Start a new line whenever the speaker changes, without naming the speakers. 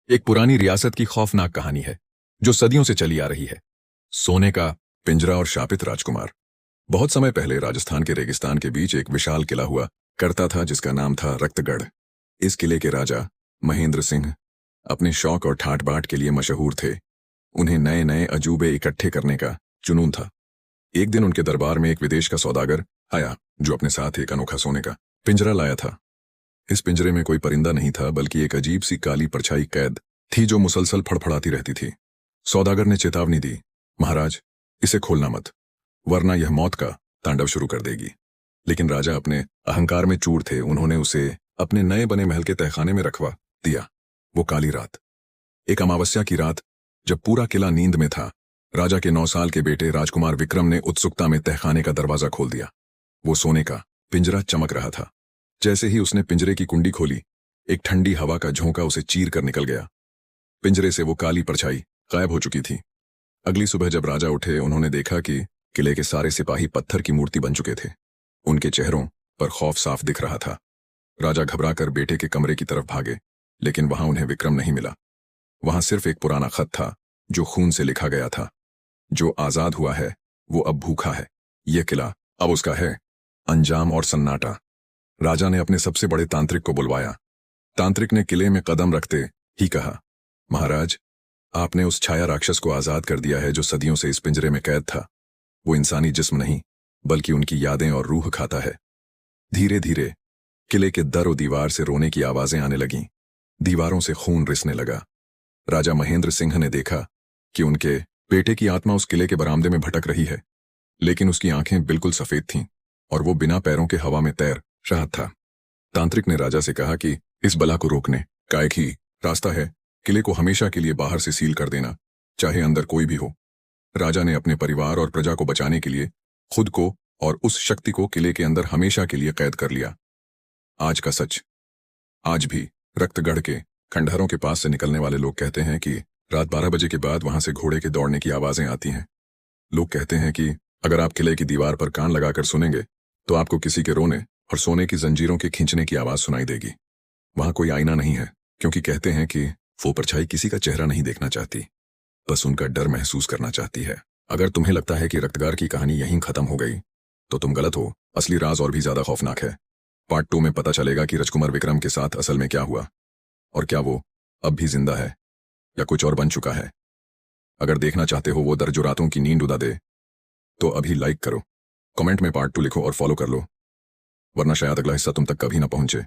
एक पुरानी रियासत की खौफनाक कहानी है जो सदियों से चली आ रही है। सोने का पिंजरा और शापित राजकुमार। बहुत समय पहले राजस्थान के रेगिस्तान के बीच एक विशाल किला हुआ करता था जिसका नाम था रक्तगढ़। इस किले के राजा महेंद्र सिंह अपने शौक और ठाट बाट के लिए मशहूर थे। उन्हें नए नए अजूबे इकट्ठे करने का जुनून था। एक दिन उनके दरबार में एक विदेश का सौदागर आया जो अपने साथ एक अनोखा सोने का पिंजरा लाया था। इस पिंजरे में कोई परिंदा नहीं था बल्कि एक अजीब सी काली परछाई कैद थी जो मुसलसल फड़फड़ाती रहती थी। सौदागर ने चेतावनी दी, महाराज, इसे खोलना मत, वरना यह मौत का तांडव शुरू कर देगी। लेकिन राजा अपने अहंकार में चूर थे। उन्होंने उसे अपने नए बने महल के तहखाने में रखवा दिया। वो काली रात, एक अमावस्या की रात, जब पूरा किला नींद में था, राजा के 9 साल के बेटे राजकुमार विक्रम ने उत्सुकता में तहखाने का दरवाजा खोल दिया। वो सोने का पिंजरा चमक रहा था। जैसे ही उसने पिंजरे की कुंडी खोली, एक ठंडी हवा का झोंका उसे चीर कर निकल गया। पिंजरे से वो काली परछाई गायब हो चुकी थी। अगली सुबह जब राजा उठे, उन्होंने देखा कि किले के सारे सिपाही पत्थर की मूर्ति बन चुके थे। उनके चेहरों पर खौफ साफ दिख रहा था। राजा घबराकर बेटे के कमरे की तरफ भागे, लेकिन वहां उन्हें विक्रम नहीं मिला। वहां सिर्फ एक पुराना खत था जो खून से लिखा गया था, जो आजाद हुआ है वो अब भूखा है, यह किला अब उसका है। अंजाम और सन्नाटा। राजा ने अपने सबसे बड़े तांत्रिक को बुलवाया। तांत्रिक ने किले में कदम रखते ही कहा, महाराज, आपने उस छाया राक्षस को आजाद कर दिया है जो सदियों से इस पिंजरे में कैद था। वो इंसानी जिस्म नहीं बल्कि उनकी यादें और रूह खाता है। धीरे धीरे किले के दर और दीवार से रोने की आवाजें आने लगीं। दीवारों से खून रिसने लगा। राजा महेंद्र सिंह ने देखा कि उनके बेटे की आत्मा उस किले के बरामदे में भटक रही है, लेकिन उसकी आंखें बिल्कुल सफेद थीं और वो बिना पैरों के हवा में तैर रहा था। तांत्रिक ने राजा से कहा कि इस बला को रोकने का एक ही रास्ता है, किले को हमेशा के लिए बाहर से सील कर देना, चाहे अंदर कोई भी हो। राजा ने अपने परिवार और प्रजा को बचाने के लिए खुद को और उस शक्ति को किले के अंदर हमेशा के लिए कैद कर लिया। आज का सच। आज भी रक्तगढ़ के खंडहरों के पास से निकलने वाले लोग कहते हैं कि रात 12 बजे के बाद वहां से घोड़े के दौड़ने की आवाजें आती हैं। लोग कहते हैं कि अगर आप किले की दीवार पर कान लगाकर सुनेंगे तो आपको किसी के रोने और सोने की जंजीरों के खींचने की आवाज सुनाई देगी। वहां कोई आईना नहीं है, क्योंकि कहते हैं कि वो परछाई किसी का चेहरा नहीं देखना चाहती, बस उनका डर महसूस करना चाहती है। अगर तुम्हें लगता है कि रक्तगढ़ की कहानी यहीं खत्म हो गई, तो तुम गलत हो। असली राज और भी ज्यादा खौफनाक है। पार्ट 2 में पता चलेगा कि राजकुमार विक्रम के साथ असल में क्या हुआ, और क्या वो अब भी जिंदा है या कुछ और बन चुका है। अगर देखना चाहते हो वो दर्जों रातों की नींद उड़ा दे, तो अभी लाइक करो, कमेंट में पार्ट 2 लिखो और फॉलो कर लो, वरना शायद अगला हिस्सा तुम तक कभी ना पहुंचे।